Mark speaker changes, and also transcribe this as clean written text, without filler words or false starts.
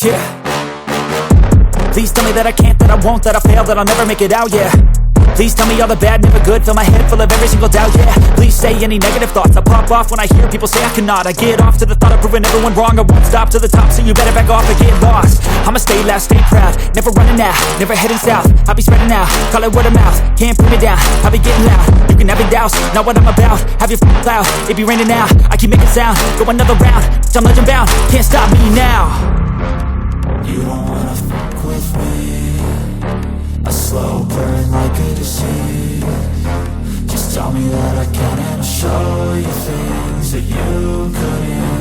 Speaker 1: Yeah. Please tell me that I can't, that I won't, that I fail, that I'll never make it out, yeah. Please tell me all the bad, never good, fill my head full of every single doubt, yeah. Please say any negative thoughts, I pop off when I hear people say I cannot. I get off to the thought of proving everyone wrong, I won't stop to the top, so you better back off and get lost. I'ma stay loud, stay proud, never running out, never heading south. I'll be spreading out, call it word of mouth, can't put me down, I'll be getting loud. You can have your doubts, not what I'm about, have your f***ing cloud, it be raining now. I keep making sound, go another round, I'm legend bound, can't stop me now.
Speaker 2: You don't wanna fuck with me, a slow burn like a disease. Just tell me that I can and I'll show you things that you couldn't